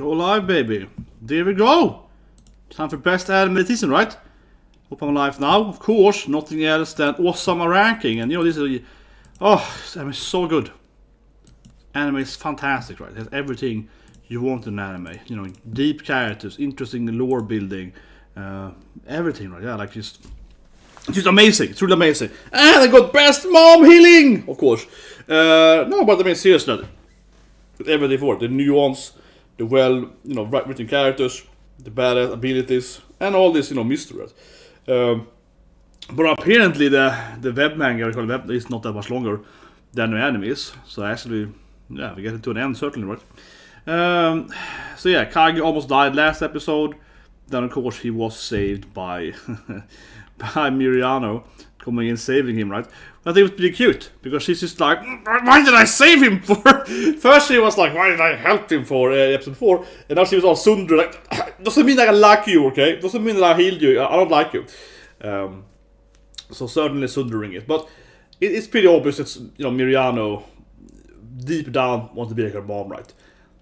Go live, baby. There we go. Time for best anime of the season, right? Hope I'm live now. Of course, nothing else than Ousama Ranking. And you know, this is... anime is so good. Anime is fantastic, right? It has everything you want in an anime. You know, deep characters, interesting lore building, everything, right? Yeah, like just... It's just amazing. It's really amazing. And I got best mom healing! Of course. No, but I mean, seriously. Everything for it. The nuance, the well, written characters, the badass abilities, and all this, mystery. But apparently the web manga, is not that much longer than the anime is. So actually, yeah, we get it to an end, certainly, right? So yeah, KAGE almost died last episode. Then of course he was saved by by Mirano coming in saving him, right? I think it was pretty cute because she's just like, why did I save him for? First she was like, why did I help him for episode 4? And now she was all sundry, like, doesn't mean that I like you, okay? Doesn't mean that I healed you. I don't like you. So certainly sundering it, but it's pretty obvious that Mirano deep down wants to be like her mom, right?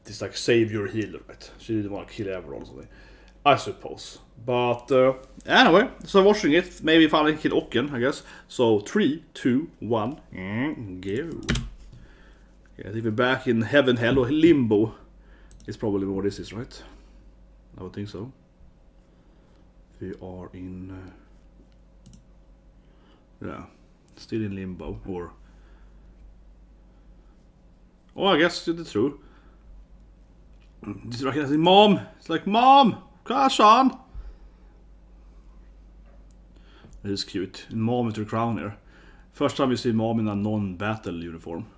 This like savior healer, right? She didn't want to kill everyone or something, I suppose. But anyway, so watching it, maybe finally kill Okken, I guess. So 3, 2, 1, go. Okay, I think we're back in heaven, hell, or limbo. It's probably what this is, right? I would think so. We are in yeah, still in limbo, or I guess it's true. Just recognizing mom. It's like, mom, gosh on. It is cute. Mom with her crown here. First time you see mom in a non-battle uniform.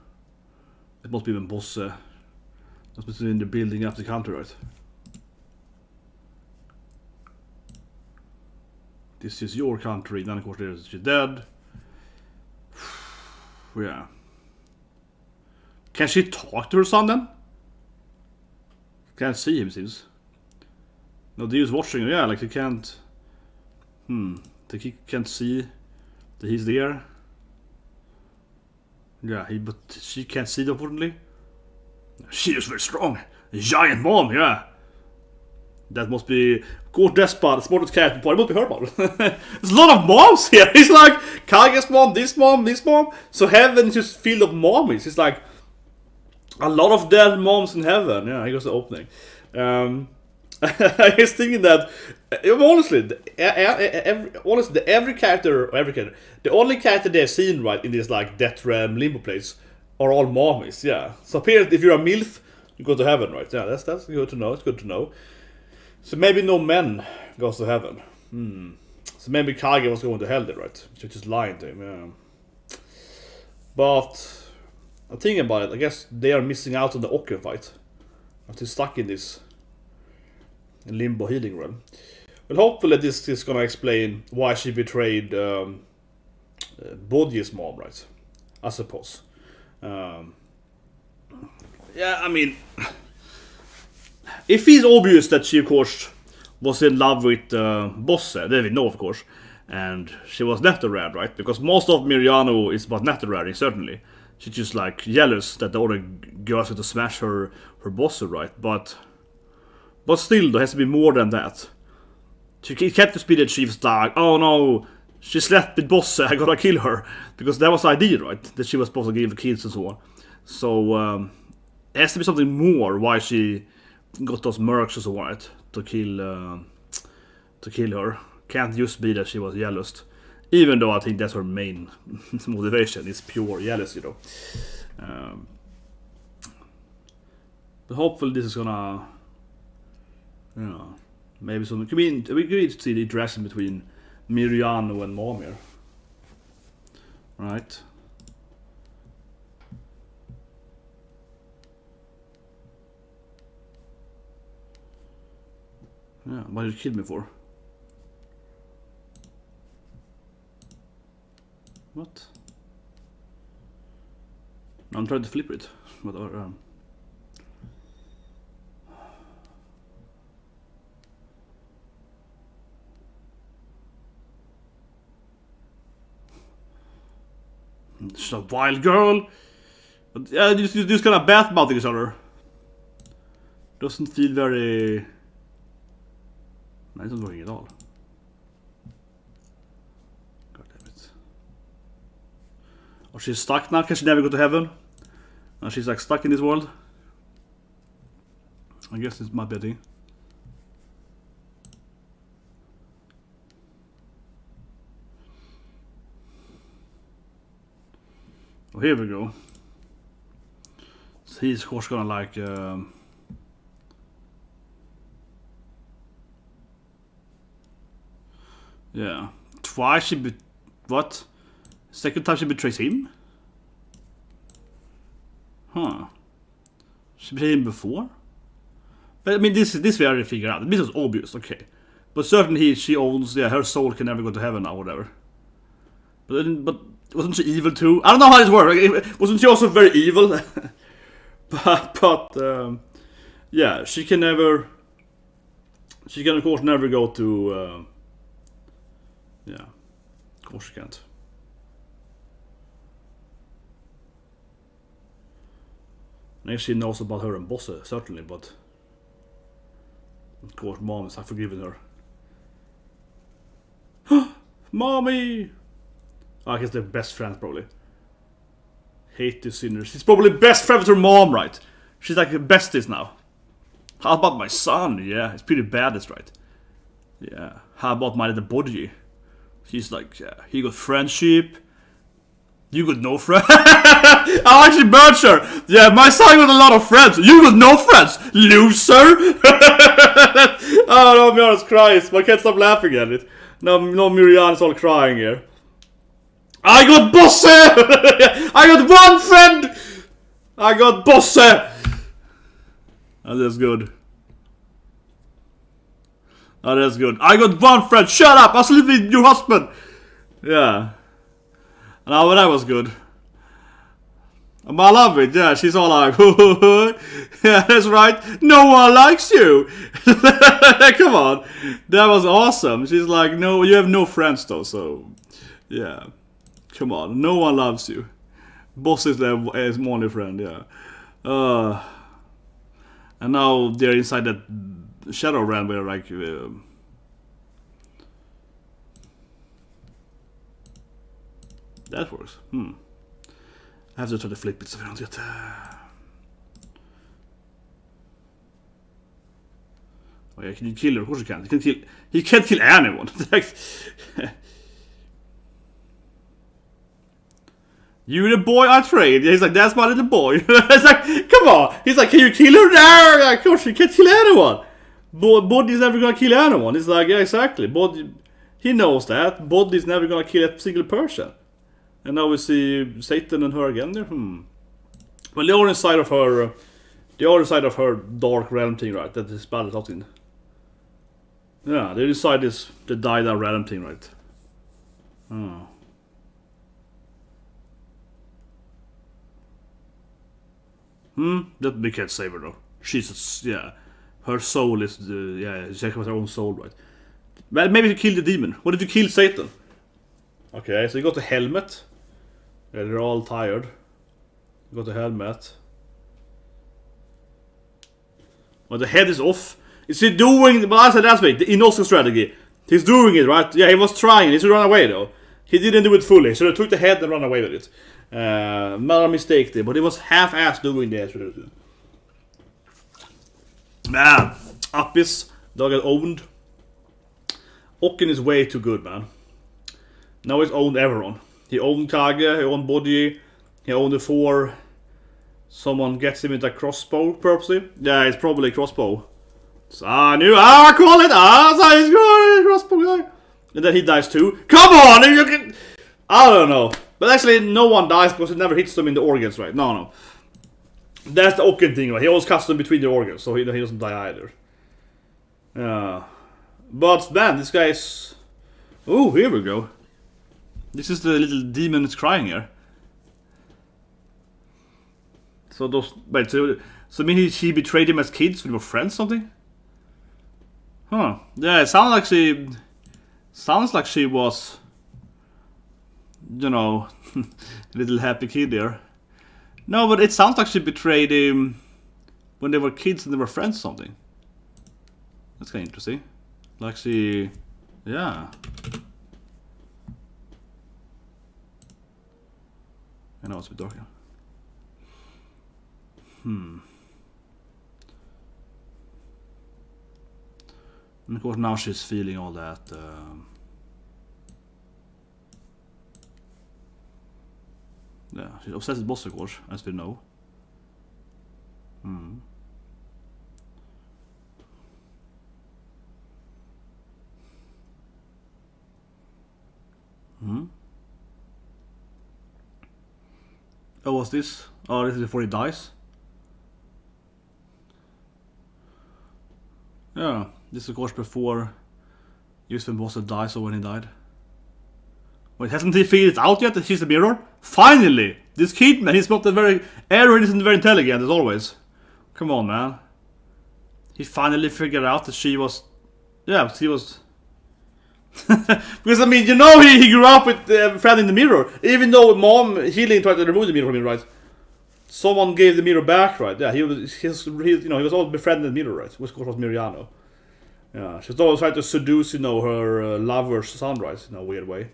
It must be when BOSSE. That must be in the building up the country, right? This is your country. Then of course she's dead. Yeah. Can she talk to her son then? Can't see him, seems. No, the dude's watching. Yeah, like he can't. Like he can't see that he's there. Yeah, but she can't see them, unfortunately. She is very strong. A giant mom, yeah. That must be Court Despot, the smartest character part. It must be her mom. There's a lot of moms here. It's like KAGE's mom, this mom, this mom. So heaven is just filled of mommies. It's like a lot of dead moms in heaven. Yeah, here goes the opening. I was thinking that, honestly, every character, the only character they've seen, right, in this like Death Realm limbo place are all mommies. Yeah. So apparently, if you're a MILF, you go to heaven, right? Yeah, that's good to know. It's good to know. So maybe no men goes to heaven. So maybe KAGE was going to hell there, right? She was just lying to him, yeah. But I'm thinking about it, I guess they are missing out on the Okken fight. I'm still stuck in this limbo healing realm. Well, hopefully this is gonna explain why she betrayed Bojji's mom, right? I suppose. Yeah, I mean, if it's obvious that she, of course, was in love with BOSSE, then we know, of course, and she was NEVER, right? Because most of Mirano is about NEVER, certainly. She's just like jealous that the other girls have to smash her BOSSE, right? But still, there has to be more than that. It can't just be that she's like, oh no, she slept with BOSSE, I gotta kill her. Because that was the idea, right? That she was supposed to give kids and so on. So, it has to be something more why she got those mercs and so on, right? To kill her. Can't just be that she was jealous. Even though I think that's her main motivation, is pure jealousy, But hopefully this is gonna, maybe something. We could see the interaction between Mirano and mom here, right? Yeah, what did you kill me for? What? I'm trying to flip it. What are She's a wild girl. But yeah, just kind of bath mouthing each other. Doesn't feel very... No, it's not working at all. God damn it. Or she's stuck now, can she never go to heaven? Now she's like stuck in this world. I guess this might be a thing. Oh, here we go. So he's of course gonna like yeah. Twice she what? Second time she betrays him? Huh. She betrayed him before? But I mean this we already figured out. This was obvious, okay. But certainly she owns, yeah, her soul can never go to heaven or whatever. But wasn't she evil too? I don't know how this works. Wasn't she also very evil? but yeah, she can of course never go to yeah, of course she can't. Maybe she knows about her and Bosse, certainly, but of course mom has forgiven her. Mommy! Oh, I guess they're best friends probably. Hate the sinners. She's probably best friends with her mom, right? She's like the besties now. How about my son? Yeah, it's pretty bad, that's right. Yeah. How about my little Bojji? He's like, yeah, he got friendship. You got no friends. I actually merged her. Yeah, my son got a lot of friends. You got no friends, loser. Oh no, Mira's cries. I can't stop laughing at it. No, Mirian's all crying here. I got Bosse! I got one friend! I got Bosse! Oh, that's good. Oh, that's good. I got one friend. Shut up! I'll sleep with your husband. Yeah. No, but that was good. I love it. Yeah, she's all like, yeah, that's right. No one likes you. Come on. That was awesome. She's like, no, you have no friends though, so yeah. Come on, no one loves you. Boss is their only friend, yeah. And now they're inside that shadow realm where like that works. I have to try to flip it so we don't get oh yeah, can you kill her? Of course you can. He can't kill anyone. You the boy I trained. He's like, that's my little boy. It's like, come on. He's like, can you kill her? No, of course, you can't kill anyone. Boji's never gonna kill anyone. It's like, yeah, exactly. Boji, he knows that. Boji's never gonna kill a single person. And now we see Satan and her again there. Well, the other side of her dark realm thing, right? That is bad out in. Yeah, the other side is the died out realm thing, right? Oh. That we can't save her though. She's yeah, her soul is yeah, she has her own soul, right? Well, maybe you kill the demon. What if you kill Satan? Okay, so you got the helmet. Yeah, they're all tired. You got the helmet. Well, the head is off. Is he doing? Well, I said last week the Inosuke strategy. He's doing it, right? Yeah, he was trying. He should run away though. He didn't do it fully, so they took the head and ran away with it. Not a mistake there, but it was half-assed doing that. Man, Appis, dog got owned. Okken is way too good, man. Now he's owned everyone. He owned KAGE, he owned Bojji, he owned the 4. Someone gets him with a crossbow purposely. Yeah, it's probably a crossbow. So I call it. So he's going crossbow guy. And then he dies too. Come on, you can. I don't know. But actually, no one dies because it never hits them in the organs, right? No. That's the Okken thing, right? He always cuts them between the organs, so he doesn't die either. But man, this guy is... Oh, here we go. This is the little demon that's crying here. So those... Wait, so I mean he betrayed him as kids when they were friends, something? Huh. Yeah, it sounds like she... Sounds like she was... You know, little happy kid there. No, but it sounds like she betrayed him when they were kids and they were friends or something. That's kind of interesting. Like she, yeah. I know it's a bit darker. And of course now she's feeling all that. Yeah, she's obsessed with Bosse, of course, as we know. Oh, what's this? Oh, this is before he dies. Yeah, this is of course before just when Bosse dies or when he died. Wait, hasn't he figured it out yet that she's the mirror? Finally! This kid, man, he's not Aaron isn't very intelligent as always. Come on, man. He finally figured out that she was... Yeah, she was... Because, I mean, you know he grew up with a friend in the mirror. Even though mom healing tried to remove the mirror from him, right? Someone gave the mirror back, right? Yeah, he was always befriended in the mirror, right? Which of course was Miriano. Yeah, she was always trying to seduce, her lover's son, right? In a weird way.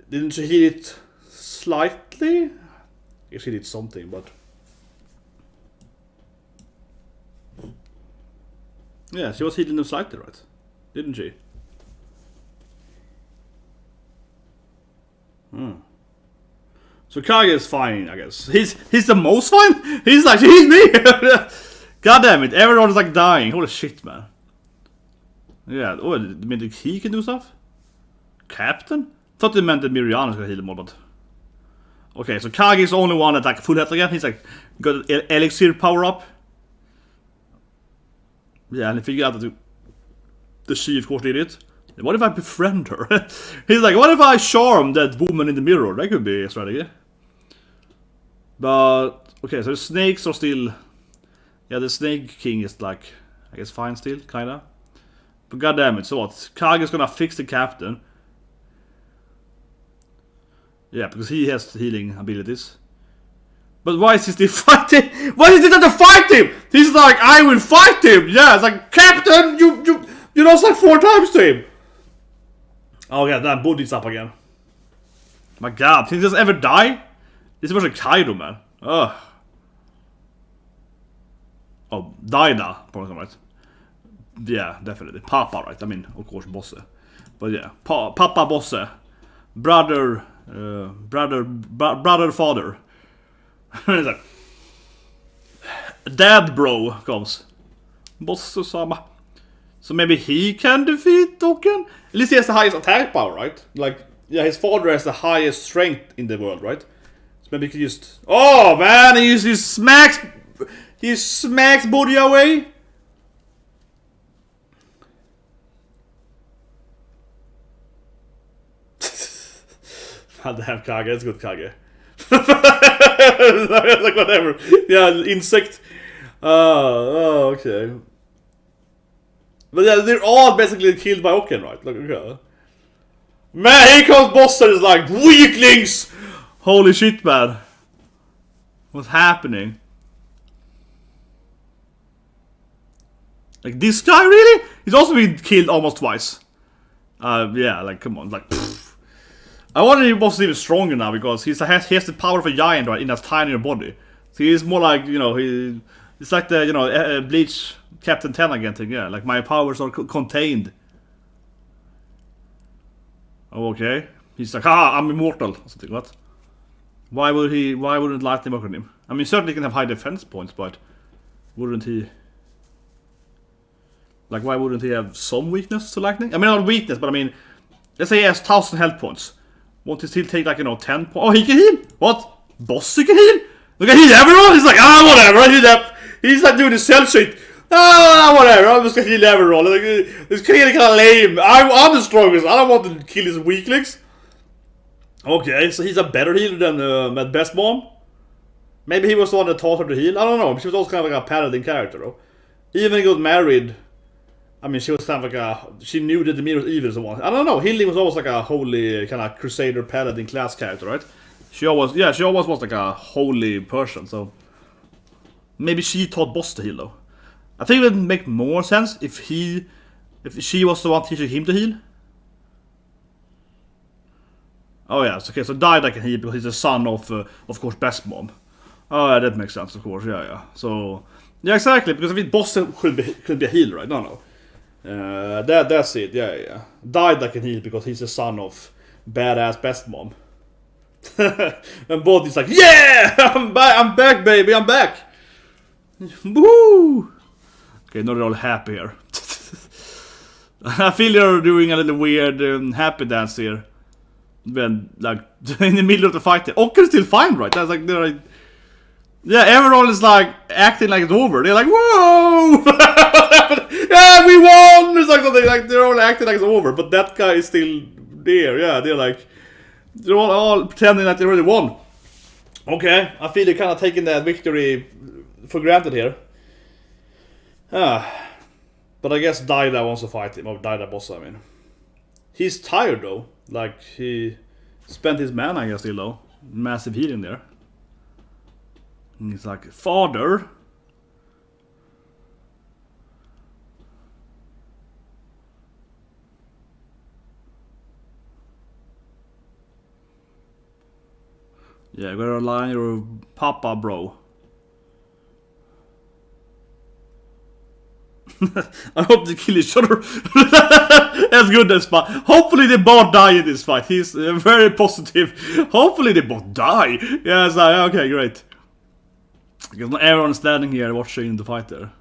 Didn't she heal it slightly? I guess she did something, but... Yeah, she was healing them slightly, right? Didn't she? So KAGE is fine, I guess. He's the most fine? He's like, he's me! God damn it, everyone is like dying. Holy shit, man. Yeah, oh, it meant that he can do stuff? Captain? Thought it meant that Miriano is gonna heal them all, but... Okay, so KAGE is the only one that like full health again. He's like, got an elixir power up. Yeah, and he figured out that the she of course did it. What if I befriend her? He's like, what if I charm that woman in the mirror? That could be a strategy. But, okay, so the snakes are still... Yeah, the Snake King is like, I guess fine still, kinda. But goddammit, so what? KAGE is gonna fix the captain. Yeah, because he has healing abilities. But why is he still fighting? Why is he not to fight him? He's like, I will fight him! Yeah, it's like, Captain, you lost like 4 times to him! Oh yeah, that Boji's up again. My god, did he just ever die? This was a Kaido, man. Ugh. Oh, Daida, probably right. Yeah, definitely. Papa, right? I mean, of course, Bosse. But yeah, Papa Bosse. Brother, father. It's like, Dad bro comes. Boss Ousama. So maybe he can defeat Dokken? At least he has the highest attack power, right? Like, yeah, his father has the highest strength in the world, right? So maybe he can just... Oh, man, he smacks... He smacks Bojji away. Damn, KAGE, it's good KAGE. Like whatever. Yeah, insect. Oh, okay. But yeah, they're all basically killed by Okken, right? Like, okay. Man, here comes Bosse and is like, weaklings! Holy shit, man. What's happening? Like, this guy, really? He's also been killed almost twice. Yeah, like, come on, like, pfft. I wonder if Boss is even stronger now because he has the power of a giant, right, in that tinier body. So he's more like, it's like the, Bleach Captain 10 again thing, yeah. Like, my powers are contained. Oh, okay. He's like, I'm immortal. Or something, what? Why wouldn't lightning work on him? I mean, certainly he can have high defense points, but wouldn't he... Like, why wouldn't he have some weakness to lightning? I mean, not weakness, but I mean, let's say he has 1,000 health points. Won't he still take, like, 10 points? Oh, he can heal! What? Boss can heal? Look at heal everyone! He's like, whatever, I heal that. He's like doing the cell shit. Whatever, I'm just gonna heal everyone. Like, it's clearly kind of lame. I'm the strongest. I don't want to kill his weaklings. Okay, so he's a better healer than Mad Best Mom? Maybe he was the one that taught her to heal? I don't know. She was also kind of like a paladin character, though. Even when he got married... I mean, she was kind of like she knew that the mirror was evil as one. I don't know, healing was always like a holy kind of crusader paladin class character, right? She always was like a holy person, so Maybe she taught Boss to heal though. I think it would make more sense if she was the one teaching him to heal. Oh yeah, okay, so Dida can heal because he's the son of course, Best Mom. Oh yeah, that makes sense, of course, yeah. So, yeah, exactly, because I think Boss could be a healer, right? No. That's it, yeah. Dida can heal because he's the son of badass Best Mom. And Boji's like, yeah! I'm back, baby, I'm back! Woo! Okay, now they're all happy here. I feel they're doing a little weird happy dance here. When, like, in the middle of the fight, Ocker's still fine, right? That's like, they're like, yeah, everyone is like acting like it's over. They're like, whoa! Yeah, we won! It's like something like they're all acting like it's over, but that guy is still there. Yeah, they're like, they're all pretending that they already won. Okay, I feel they're kind of taking that victory for granted here. But I guess Dida wants to fight him, or Dida Boss, I mean. He's tired though. Like, he spent his mana, I guess, still though. Massive healing there. And he's like, father? Yeah, gotta align your papa, bro. I hope they kill each other. That's good, that's fine. Hopefully they both die in this fight. He's very positive. Hopefully they both die. Yeah, it's like, okay, great. Because not everyone's standing here watching the fight there.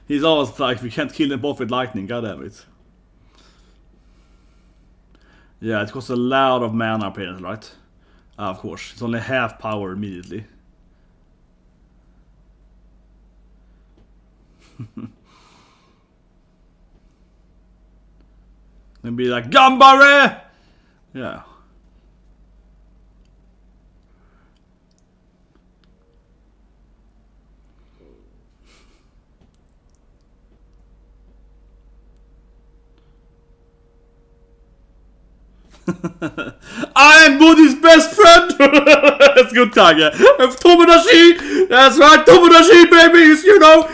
He's always like, we can't kill them both with lightning, goddammit. Yeah, it costs a lot of mana apparently, right? Of course, it's only half power immediately. Then be like, Gambare! Yeah. I am Bojji's best friend! That's good, Kage. Tomodachi! That's right, Tomodachi, babies, you know!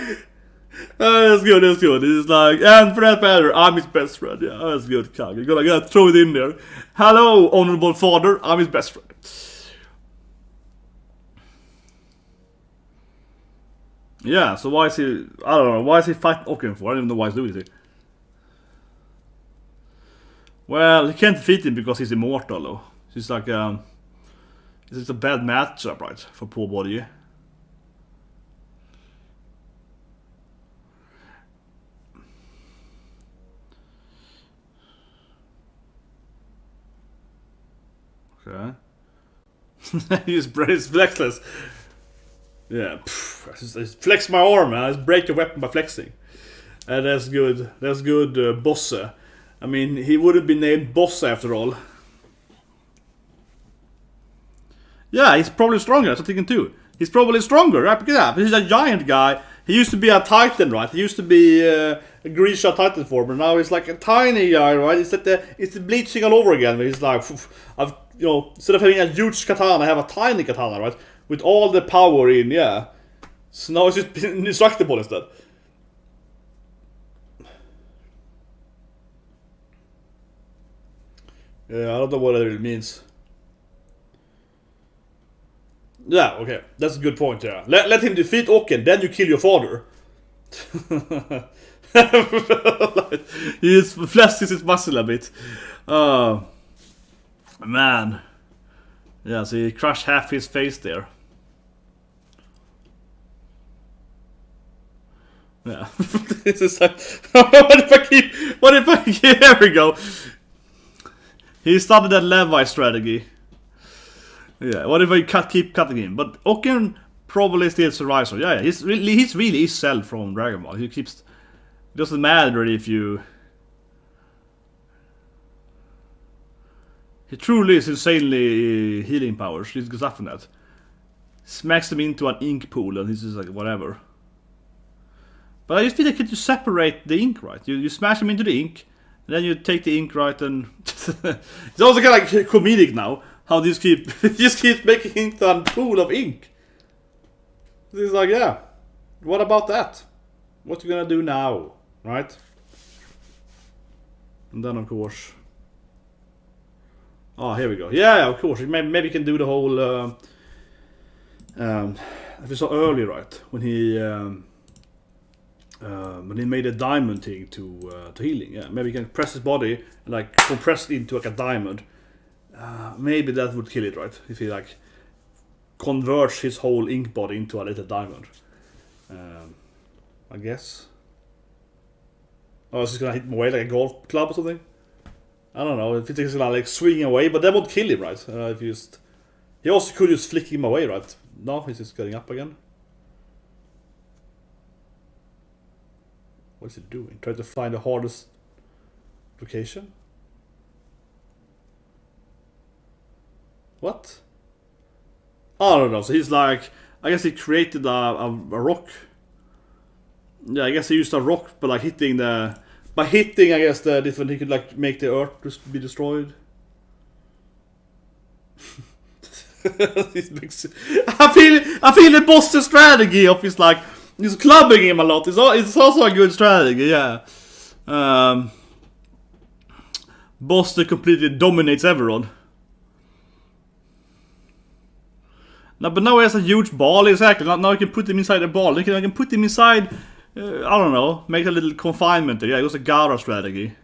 That's good. It's like, and for that matter, I'm his best friend. Yeah, that's good, Kage. You gotta throw it in there. Hello, honorable father, I'm his best friend. Yeah, so why is he, I don't know, why is he fighting Ocken for? I don't even know why he's doing it. Well, he can't defeat him because he's immortal though. He's like, it's a bad matchup, right, for poor Bojji. Okay. He's flexless. Yeah, I just flex my arm, man. I just break the weapon by flexing. That's good. That's good, Bosse. I mean, he would have been named Boss after all. Yeah, he's probably stronger, that's what I'm thinking too. He's probably stronger, right? Because yeah, he's a giant guy. He used to be a Titan, right? He used to be a Grisha Titan form, but now he's like a tiny guy, right? It's like it's the bleaching all over again. Where he's like, I've, you know, instead of having a huge katana, I have a tiny katana, right? With all the power in, yeah. So now it's just indestructible instead. Yeah, I don't know what it really means. Yeah, okay. That's a good point, yeah. Let him defeat Ocken, then you kill your father. He just flexes his muscle a bit. Man. Yeah, so he crushed half his face there. Yeah. This is like, what if I keep, there we go. He started that Levi strategy. Yeah, what if I keep cutting him? But Ocken probably still survives. So yeah, he's really his cell from Dragon Ball. He keeps. It doesn't matter if you. He truly is insanely healing powers. He's good stuff from that. Smacks him into an ink pool and he's just like whatever. But I just feel like you separate the ink, right? You smash him into the ink, And then you take the ink, right, and it's also kind of like comedic now. How these just keep making ink a pool of ink. It's like, yeah, what about that? What you gonna do now, right? And then of course, oh, here we go. Yeah, of course. Maybe you can do the whole. As we saw earlier, right, when he made a diamond thing to healing. Yeah, maybe you can press his body and like compress it into like a diamond. Maybe that would kill it, right? If he like converts his whole ink body into a little diamond. I guess. Oh, is he gonna hit him away like a golf club or something? I don't know. If he's gonna like swing away, but that won't kill him, right? If you just, he also could just flick him away, right? No, he's just getting up again. What is he doing? Try to find the hardest location? What? I don't know. So he's like, I guess he created a rock. Yeah, I guess he used a rock, but like hitting the, by hitting, I guess the different, he could like make the earth just be destroyed. I feel the boss's strategy of his like, he's clubbing him a lot. It's also a good strategy, yeah. Boss that completely dominates everyone. No, but now he has a huge ball, exactly. Now I can put him inside the ball. I can put him inside, I don't know, make a little confinement there. Yeah, it was a Gara strategy.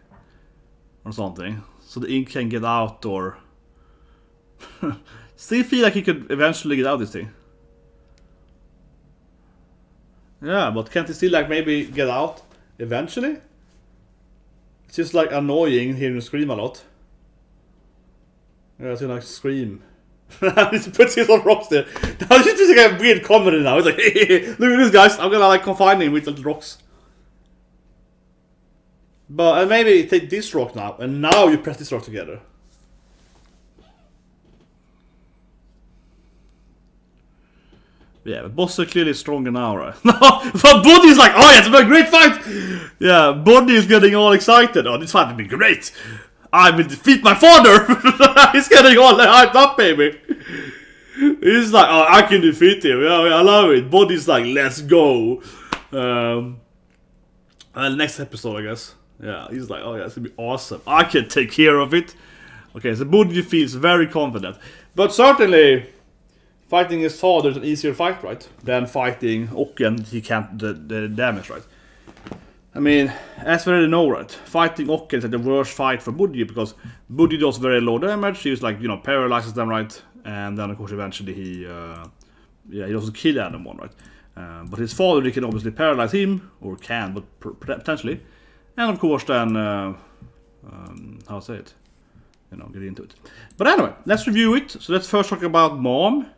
Or something. So the ink can get out, or... Still feel like he could eventually get out this thing. Yeah, but can't he still like maybe get out eventually? It's just like annoying hearing him scream a lot. Yeah, it's gonna like scream. He puts his on rocks there. Now it's just like a weird comedy now. It's like, hey, look at this, guys. I'm gonna like confine him with the rocks. But maybe take this rock now, and now you press this rock together. Yeah, but Boss is clearly stronger now, right? No, but Boji's like, oh yeah, it's been a great fight! Yeah, Boji is getting all excited. Oh, this fight will be great! I will defeat my father! He's getting all hyped up, baby! He's like, oh, I can defeat him. Yeah, I love it. Boji's like, let's go! Next episode, I guess. Yeah, he's like, oh yeah, it's gonna be awesome. I can take care of it. Okay, so Boji feels very confident. But certainly... Fighting his father is an easier fight, right? Than fighting Okken, he can't the damage, right? I mean, as we already know, right? Fighting Okken is like the worst fight for Boji, because Boji does very low damage. He just like, you know, paralyzes them, right? And then of course eventually he doesn't kill anyone, right? But his father, he can obviously paralyze him, or can, but potentially. And of course then, how to say it? You know, get into it. But anyway, let's review it. So let's first talk about Mom.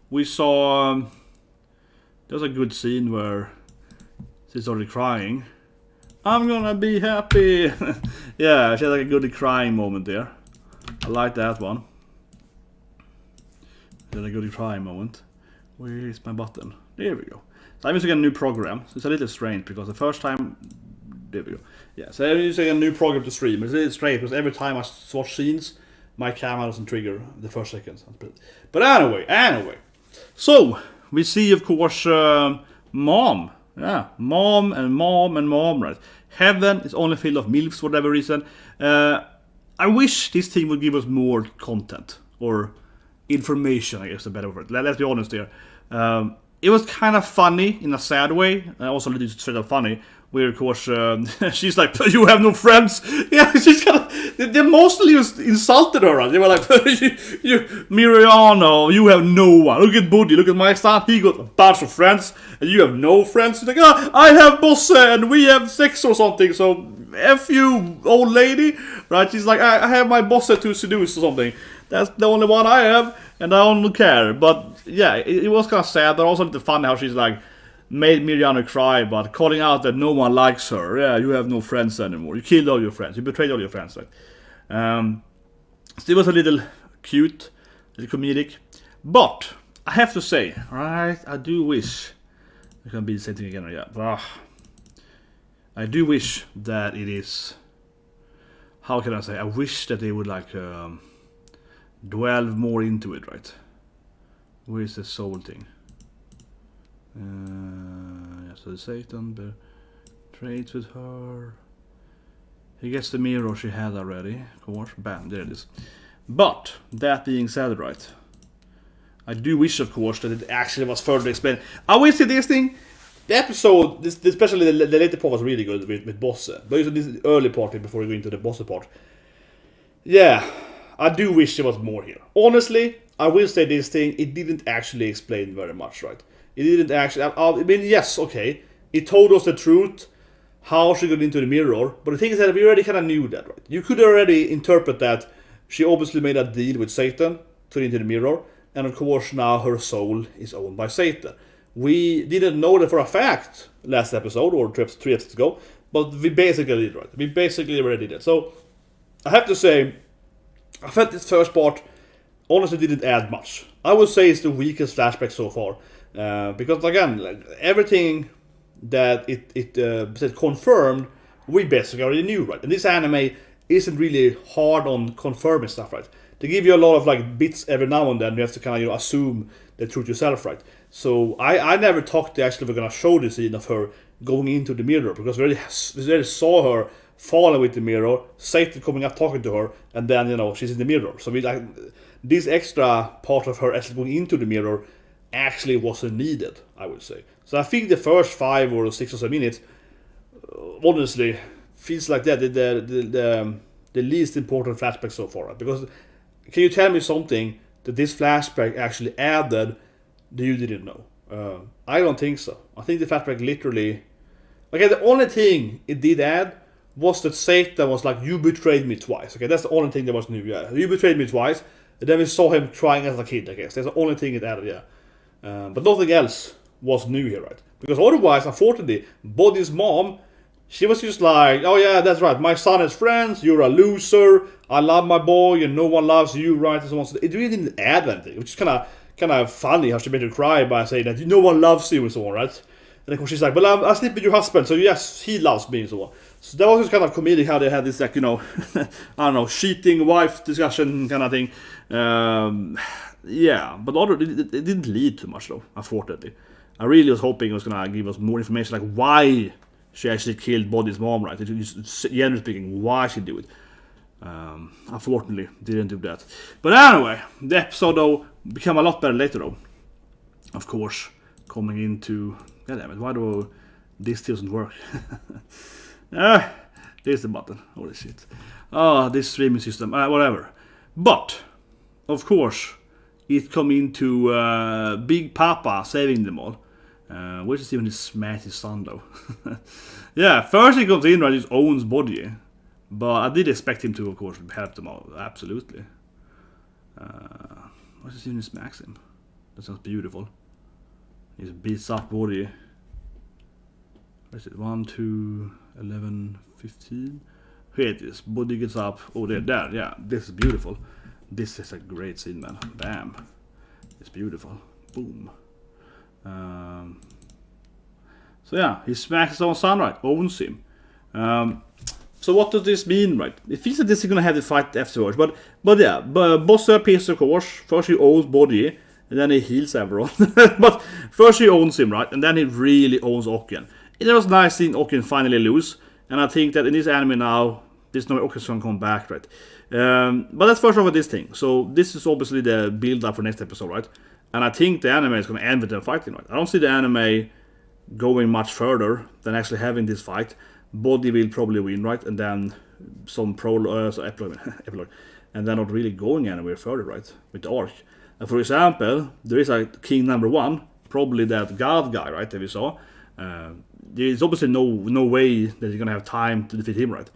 We saw, there's a good scene where she started crying. I'm gonna be happy. Yeah, she had like a good crying moment there. I like that one. She had a good crying moment. Where is my button? There we go. So I'm using a new program. So it's a little strange because the first time, there we go. Yeah, so I'm using a new program to stream. It's a little strange because every time I watch scenes, my camera doesn't trigger the first seconds. But anyway. So, we see, of course, Mom. Yeah, Mom, right? Heaven is only filled of MILFs for whatever reason. I wish this team would give us more content. Or information, I guess, a better word. Let's be honest here. It was kind of funny in a sad way. Also a little straight up funny. Where, of course, she's like, you have no friends. Yeah, she's kind of... They mostly just insulted her. Right? They were like, you Miriano, you have no one. Look at Boji, look at my son. He got a bunch of friends. And you have no friends. She's like, oh, I have Bosse and we have sex or something. So, F you, old lady. Right? She's like, I have my Bosse to seduce or something. That's the only one I have. And I don't care. But, yeah, it was kind of sad. But also a little funny how she's like... made Miriana cry, but calling out that no one likes her. Yeah, you have no friends anymore. You killed all your friends. You betrayed all your friends. Right? Still was a little cute, a little comedic. But, I have to say, right, I do wish... It can be the same thing again, yeah. But, I do wish that it is... how can I say? I wish that they would like delve more into it, right? Where is the soul thing? Yeah, so Satan trades with her. He gets the mirror she had already, of course. Bam, there it is. But that being said, right? I do wish, of course, that it actually was further explained. I will say this thing. The episode, especially the later part, was really good with BOSSE. But this is the early part before we go into the BOSSE part. Yeah, I do wish there was more here. Honestly, I will say this thing, it didn't actually explain very much, right? It didn't actually, I mean, yes, okay. It told us the truth, how she got into the mirror. But the thing is that we already kind of knew that, right? You could already interpret that she obviously made a deal with Satan to into the mirror. And of course now her soul is owned by Satan. We didn't know that for a fact last episode, or 3 episodes ago, but we basically did, right? We basically already did it. So, I have to say, I felt this first part honestly didn't add much. I would say it's the weakest flashback so far. Because again, like, everything that it confirmed, we basically already knew, right? And this anime isn't really hard on confirming stuff, right? They give you a lot of like bits every now and then. You have to kind of assume the truth yourself, right? So I never thought they actually were gonna show the scene of her going into the mirror, because we already saw her falling with the mirror, Satan coming up talking to her, and then she's in the mirror. So we like this extra part of her actually going into the mirror actually wasn't needed, I would say. So I think the first 5 or 6 or so minutes, honestly, feels like that the least important flashback so far, right? Because can you tell me something that this flashback actually added that you didn't know? I don't think so. I think the flashback literally... Okay, the only thing it did add was that Satan was like, you betrayed me twice. Okay, that's the only thing that was new, yeah. You betrayed me twice, and then we saw him trying as a kid, I guess. That's the only thing it added, yeah. But nothing else was new here, right? Because otherwise, unfortunately, Bojji's mom, she was just like, oh yeah, that's right, my son has friends, you're a loser, I love my boy, and no one loves you, right? And so on. So it really didn't add anything, which is kind of funny how she made her cry by saying that no one loves you and so on, right? And of course she's like, well, I sleep with your husband, so yes, he loves me and so on. So that was just kind of comedic how they had this, like, I don't know, cheating wife discussion kind of thing. Yeah, but it didn't lead too much though, unfortunately. I really was hoping it was gonna give us more information, like why she actually killed Bojji's mom, right? Generally speaking, why she did it. Unfortunately, didn't do that. But anyway, the episode though became a lot better later though. Of course, coming into... God damn it, why do this still doesn't work? There's the button. Holy shit. This streaming system, whatever. But, of course, it come into Big Papa saving them all. Which is even his smash his son though. Yeah, first he comes in, right, he owns Bojji. But I did expect him to, of course, help them out. Absolutely. What is even smacks him? That sounds beautiful. He just beats up Bojji. Where is it? 1, 2, 11, 15. Here it is. Bojji gets up. Oh, there. Yeah, this is beautiful. This is a great scene, man. Bam. It's beautiful. Boom. So yeah, he smacks his own son, right? Owns him. So what does this mean, right? It feels like this is gonna have the fight afterwards, but yeah, BOSSE appears, of course. First he owns Bojji, and then he heals everyone. But first he owns him, right? And then he really owns Okken. It was nice seeing Okken finally lose, and I think that in this anime now, there's no Okken's gonna come back, right? But let's first off with this thing. So this is obviously the build-up for next episode, right? And I think the anime is gonna end with them fighting, right? I don't see the anime going much further than actually having this fight. Bojji will probably win, right? And then some epilogue, and then not really going anywhere further, right? With the arc. And for example, there is a King number 1, probably that God guy, right? That we saw. There's obviously no way that you're gonna have time to defeat him, right?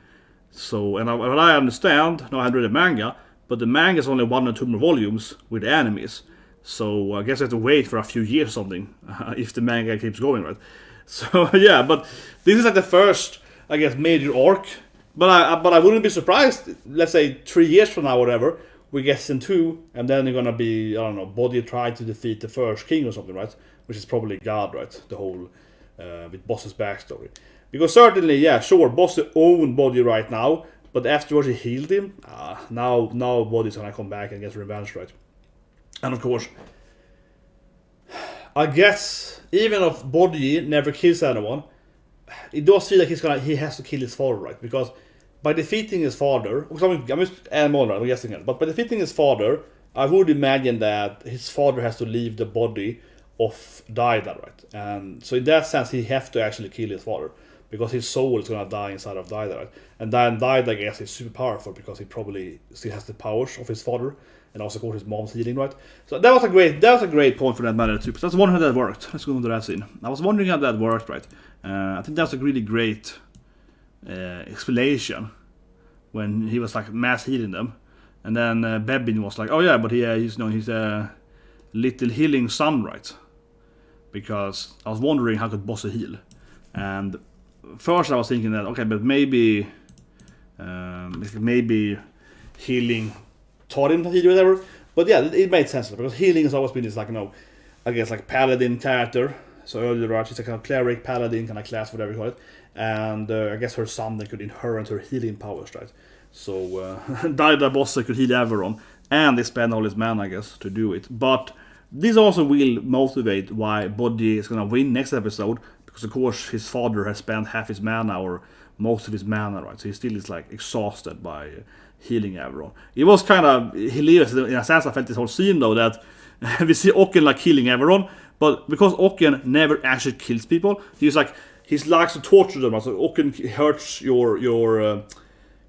So, and what I understand, now I haven't read the manga, but the manga is only 1 or 2 more volumes with the animes. So I guess I have to wait for a few years or something if the manga keeps going, right? So yeah, but this is like the first, I guess, major arc. But I wouldn't be surprised. Let's say 3 years from now, whatever, we get Season 2, and then they're gonna be, I don't know, Bojji try to defeat the first king or something, right? Which is probably God, right? The whole with BOSSE's backstory. Because certainly, yeah, sure, BOSSE own Bojji right now, But afterwards he healed him. Now Boji's gonna come back and get revenge, right? And of course, I guess even if Bojji never kills anyone, it does feel like he has to kill his father, right? Because by defeating his father, I'm just adding more, I'm guessing it, but by defeating his father, I would imagine that his father has to leave the body of Daida, right? And so in that sense, he has to actually kill his father, because his soul is gonna die inside of Daida, right? And then Daida, I guess, is super powerful because he probably still has the powers of his father, and also of course his mom's healing, right? So that was a great point for that matter too. Because that's one how that worked. Let's go into that scene. I was wondering how that worked, right? I think that's a really great explanation when he was like mass healing them, and then Bebin was like, oh yeah, but he's a little healing son, right? Because I was wondering how could Bosse heal, and first I was thinking that okay, but maybe healing taught him to heal or whatever. But yeah, it made sense because healing has always been this, like, you know, I guess like paladin character. So earlier, right, she's a kind of cleric, paladin kind of class, whatever you call it. And I guess her son then could inherit her healing powers, right? So Daida Bosse could heal everyone, and they spend all his mana, I guess, to do it. But this also will motivate why Bojji is gonna win next episode, because of course his father has spent half his mana or most of his mana, right? So he still is like exhausted by healing everyone. It was kind of hilarious in a sense. I felt this whole scene though that we see Ocken like killing everyone, but because Ocken never actually kills people, he likes to torture them. So Ocken hurts your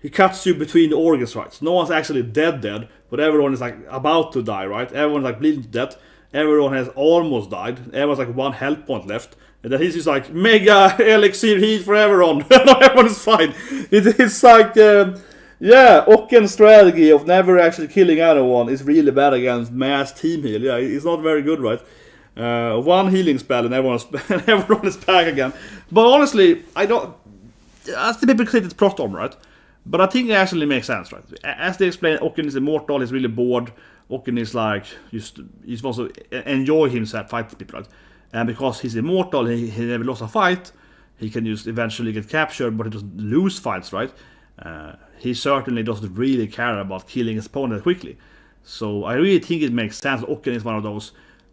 he cuts you between the organs, right? So no one's actually dead, but everyone is like about to die, right? Everyone's like bleeding to death. Everyone has almost died. Everyone's like one health point left. And then he's just like, mega elixir heal for everyone. Everyone is fine. It's like, Ocken's strategy of never actually killing anyone is really bad against mass team heal. Yeah, it's not very good, right? One healing spell and everyone is back again. But honestly, as the people created plot armor, right? But I think it actually makes sense, right? As they explain, Ocken is immortal, he's really bored. Ocken is like, he's supposed to enjoy himself fighting people, right? And because he's immortal, he never lost a fight, he can just eventually get captured, but he doesn't lose fights, right? He certainly doesn't really care about killing his opponent quickly. So I really think it makes sense. Ocken is one of those,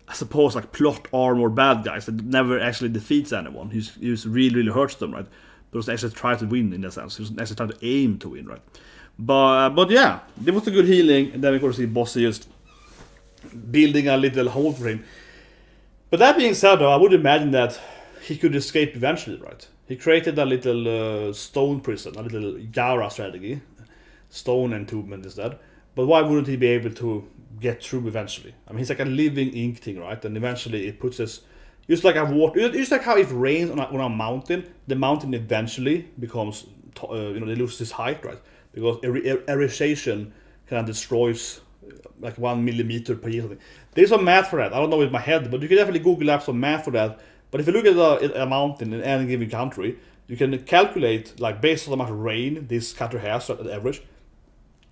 I suppose, like plot armor bad guys that never actually defeats anyone. He just really hurts them, right? But actually try to win in that sense. He doesn't actually try to aim to win, right? But yeah, there was a good healing, and then we could see Bosse just building a little hole for him. But that being said, though, I would imagine that he could escape eventually, right? He created a little stone prison, a little Gara strategy, stone entombment instead. But why wouldn't he be able to get through eventually? I mean, he's like a living ink thing, right? And eventually it puts us, just like how if it rains on a mountain, the mountain eventually becomes, they lose its height, right? Because erosion kind of destroys like 1 millimeter per year. There's some math for that. I don't know in my head, but you can definitely Google up some math for that. But if you look at a mountain in any given country, you can calculate, like based on how much rain this country has at average,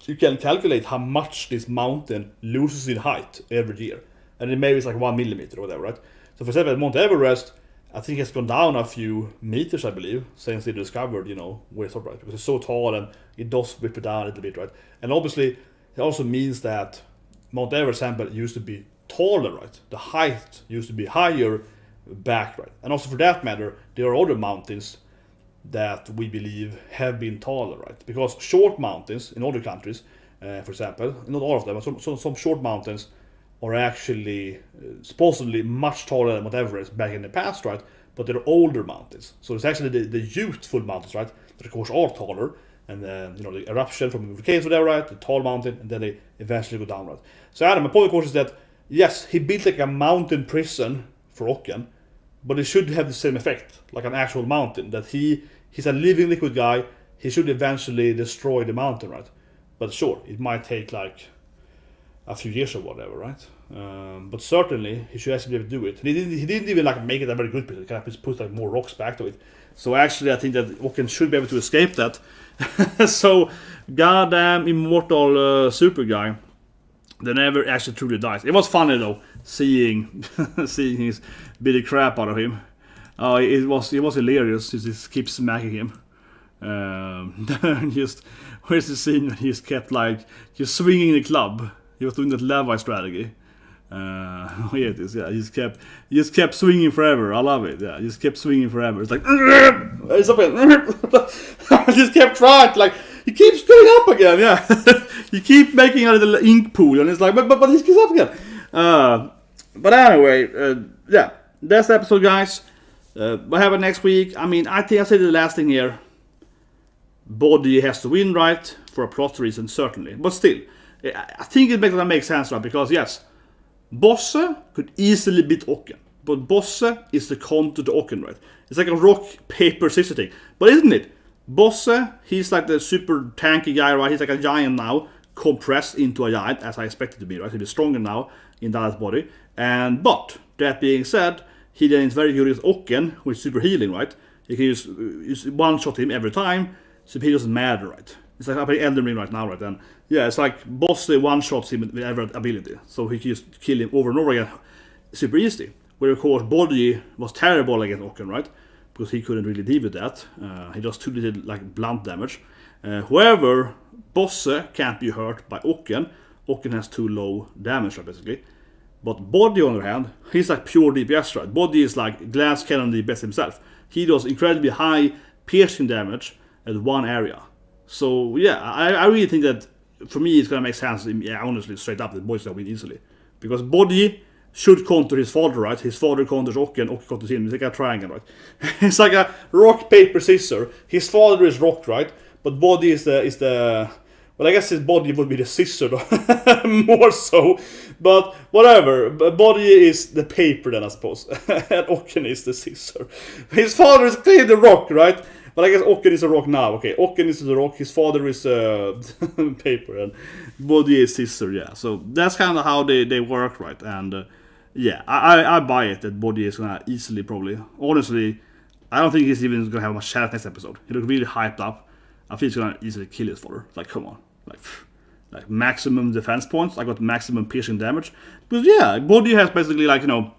you can calculate how much this mountain loses in height every year. And then maybe it's like 1 millimeter or whatever, right? So for example, at Mount Everest, I think it's gone down a few meters, I believe, since they discovered, where it's at, right? Because it's so tall and it does rip it down a little bit, right? And obviously, it also means that Mount Everest sample used to be taller, right? The height used to be higher back, right? And also for that matter, there are other mountains that we believe have been taller, right? Because short mountains in other countries, for example, not all of them, but some short mountains are actually supposedly much taller than Mount Everest back in the past, right? But they're older mountains. So it's actually the youthful mountains, right? That of course are taller, and the eruption from volcanoes, whatever, right? The tall mountain, and then they eventually go down, right? So Adam, my point of course is that yes, he built like a mountain prison for Ocken, but it should have the same effect, like an actual mountain. That he's a living liquid guy. He should eventually destroy the mountain, right? But sure, it might take like a few years or whatever, right? But certainly he should actually be able to do it. He didn't even like make it a very good prison. He kind of just put like more rocks back to it. So actually, I think that Ocken should be able to escape that. So goddamn immortal super guy that never actually truly dies. It was funny though, seeing his beat the crap out of him. It was hilarious to just keep smacking him. Just Where's the scene when he's kept like he's swinging the club? He was doing that Levi strategy. Here it is. Yeah, he just kept swinging forever. I love it. Yeah, he just kept swinging forever. It's like it's up. Just kept trying to, like he keeps going up again. Yeah, you keep making a little ink pool, and it's like but he keeps up again. But anyway, yeah, that's the episode, guys. What happens next week? I mean, I think I said the last thing here. Bojji has to win, right? For a plot reason, certainly. But still, I think it makes sense, right? Because yes, BOSSE could easily beat Ocken, but BOSSE is the counter to Ocken, right? It's like a rock, paper, scissors thing. But isn't it? BOSSE, he's like the super tanky guy, right? He's like a giant now, compressed into a giant, as I expected to be, right? He's stronger now in Dallas' body. But that being said, he then is very good with Ocken, with super healing, right? You can use one-shot him every time, so he doesn't matter, right? It's like up in Elden Ring right now, right? And yeah, it's like BOSSE one-shots him with every ability, so he can just kill him over and over again, super easy. Where of course Bojji was terrible against Ocken, right? Because he couldn't really deal with that. He does too little like blunt damage. However, BOSSE can't be hurt by Ocken. Ocken has too low damage, right, basically. But Bojji, on the other hand, he's like pure DPS, right? Bojji is like glass cannon DPS himself. He does incredibly high piercing damage at one area. So yeah, I really think that for me it's gonna make sense. Yeah, honestly, straight up, that Bojji's gonna win easily because Bojji should counter his father, right? His father counters Ocken, Ocken counters him. It's like a triangle, right? It's like a rock paper scissor. His father is rock, right? But Bojji is the well, I guess his body would be the scissor though. More so, but whatever. Bojji is the paper then, I suppose, and Ocken is the scissor. His father is clearly the rock, right? But I guess Ocken is a rock now. Okay, Ocken is the rock. His father is paper, and Bojji is scissor. Yeah, so that's kind of how they work, right? And yeah, I buy it that Bojji is gonna easily probably. Honestly, I don't think he's even gonna have much chance next episode. He looks really hyped up. I think he's gonna easily kill his father. Like, come on. Like maximum defense points. I got maximum piercing damage. Because yeah, Bojji has basically like, you know,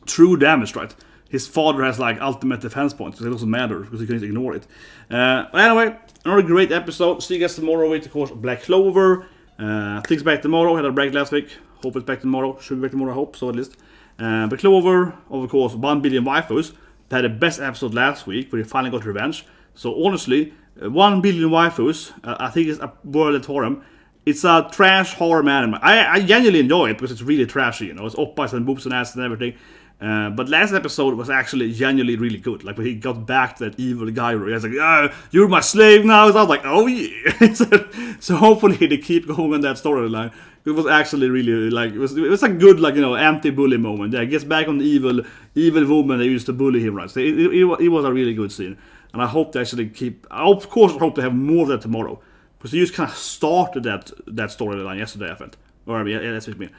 true damage, right? His father has like ultimate defense points, because it doesn't matter, because he can just ignore it. But anyway, another great episode. See you guys tomorrow with, of course, Black Clover. Things back tomorrow. Had a break last week. Hope it's back tomorrow. Should be back tomorrow, I hope, so at least. Black Clover, of course, 1 billion waifus. They had the best episode last week, where he finally got revenge. So honestly, 1 billion waifus, I think it's a world harem. It's a trash horror anime. I genuinely enjoy it because it's really trashy, you know. It's oppas and boobs and ass and everything. But last episode was actually genuinely really good. Like when he got back to that evil guy where he was like, you're my slave now. So I was like, oh yeah. So hopefully they keep going on that storyline. It was actually really like it was a good, like, you know, anti-bully moment. Yeah, he gets back on the evil woman that used to bully him, right? So it was a really good scene. And I hope they actually keep. I of course hope they have more of that tomorrow, because they just kind of started that storyline yesterday, I felt. Or yeah, that's what I mean.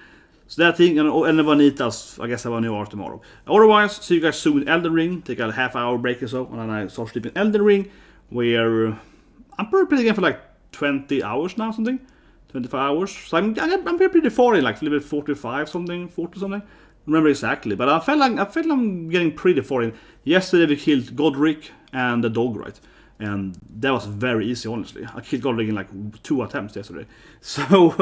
So that thing, and Vanitas, I guess I have a new art tomorrow. Otherwise, see you guys soon in Elden Ring. Take a half-hour break or so, and then I start sleeping Elden Ring, where I'm pretty again for like 20 hours now, something, 25 hours. So I'm pretty far in, like a little bit 45 something, 40 something. Remember exactly, but I felt I'm getting pretty far in. Yesterday we killed Godric and the dog, right? And that was very easy, honestly. I killed Godric in like 2 attempts yesterday. So,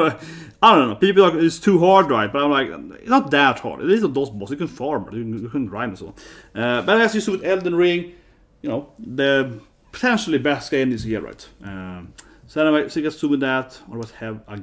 I don't know. People are like, it's too hard, right? But I'm like, it's not that hard. It is a DOS boss. You can farm, you can grind and so on. But as you see with Elden Ring, you know, the potentially best game this year, right? So anyway, see you guys soon with that. Otherwise, have a